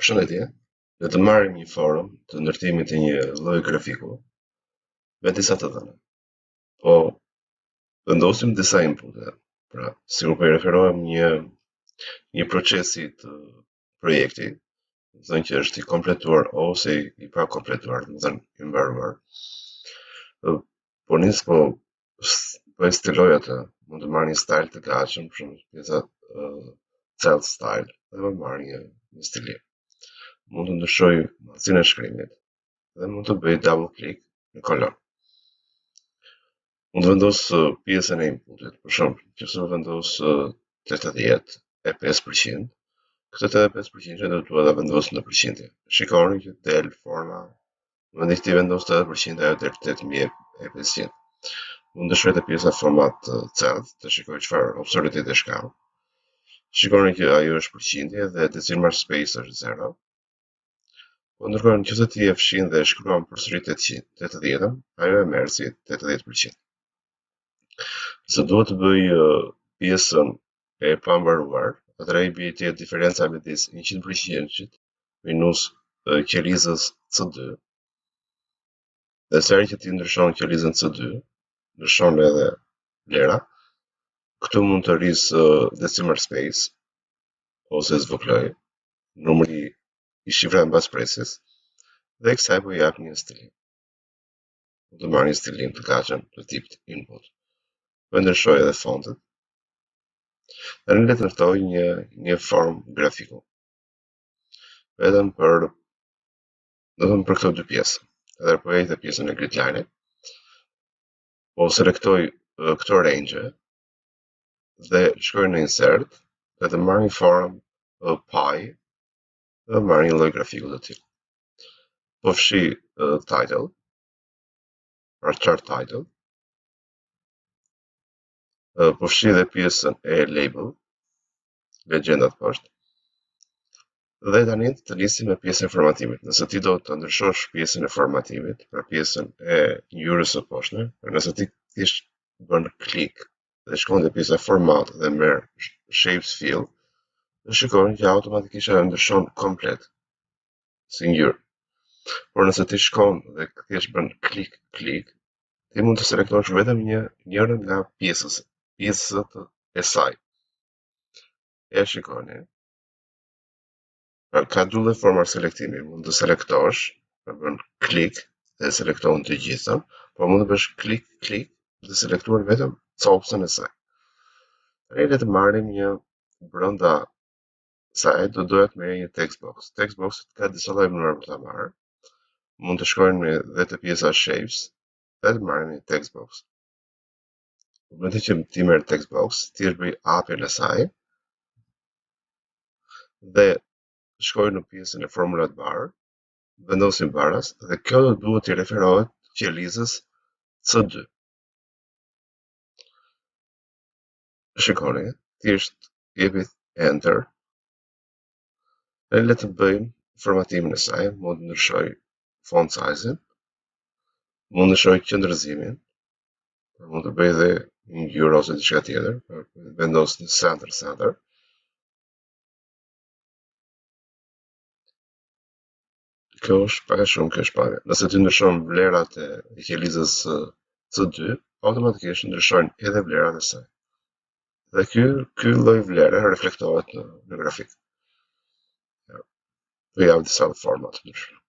Përshëndetje, le të marrim një forum të ndërtimit të një lloji grafiku me disa të dhëna. Po vendosim disa inpute. Pra, sikur po i referohem një procesi të projekti, do të thënë që është i kompletuar ose i pa kompletuar, do të thënë i mbaruar. Po nis po e stiloj atë, mund të marr një style të gatshëm, për shembull pjesa self style, dhe më marr një stilim. Mund të ndryshoj masin e shkrimit dhe mund të bëj double click në kolon. Mund të vendos pjesën e inputit, për shembull, nëse vendos 80 e 5%, këtë 85% do t'ua vendos në përqindje. Shikoni që del forma, në vend të vendos 80%, ajo del 8500. Mund të ndryshoj pjesa format celt, të shikoj çfarë observativi ka. Shikoni që ajo është përqindje dhe decimal space është 0. Po ndërkohë nëse ti e fshin dhe shkruan përsëri 80, ajo e merr si 80%. Se duhet të bëj pjesën e pambaruar, atëherë i bie tjetër diferenca midis 100% minus qelizës C2. Dhe sa herë që ti ndryshon qelizën C2, ndryshon edhe vlera. Këtu mund të rris decimal space ose zvogëloj numri i shifrave mbas presjes dhe kësaj po jap një stilim. Do të marr një stilim të gatshëm të tipit input. Po ndryshoj edhe fontet. Tani le të ndërtoj një form grafiku. Vetëm për këto dy pjesë. Edhe po ejtë pjesën e grid line, po selektoj këto range dhe shkoj në insert dhe të marr një form pie dhe marr një lloj grafiku të tillë. Po fshi title, pra chart title, po fshi edhe pjesën e label, legjendat poshtë, dhe tani të nisim me pjesën e formatimit. Nëse ti do të ndryshosh pjesën e formatimit, pra pjesën e ngjyrës së poshtme, nëse ti thjesht bën klik dhe shkon te pjesa format dhe merr shapes fill, dhe shikoni që automatikisht ajo ndryshon komplet si ngjyrë. Por nëse ti shkon dhe thjesht bën klik, ti mund të selektosh vetëm njërin nga pjesët e saj. E shikoni. Pra, ka dy lloj forma selektimi. Mund të selektosh, pra bën klik dhe selekton të gjithën, por mund të bësh klik dhe selektuar vetëm copsën e saj. Tani le të marrim një brenda saj, do doja të merr një text box. Text box ka disa lloje mënyra për ta marrë. Mund të shkojmë dhe te pjesa shapes dhe të marrim një text box. Në momentin që ti merr text box, ti e bëj hapjen e saj dhe shkoj në pjesën e formulat bar, vendosim baras dhe kjo do duhet të referohet qelizës C2. Shikoni, thjesht jepi enter. Ne le të bëjmë formatimin e saj, mund të ndryshoj font size-in, mund të ndryshoj qendrëzimin, mund të bëj edhe një ngjyrë ose diçka tjetër, vendos në center. Kjo është pak a shumë, kjo është pak. Nëse ti ndryshon vlerat e qelizës C2, automatikisht ndryshojnë edhe vlerat e saj. Dhe ky lloj vlere reflektohet në grafik. Do jap disa forma të ndryshme.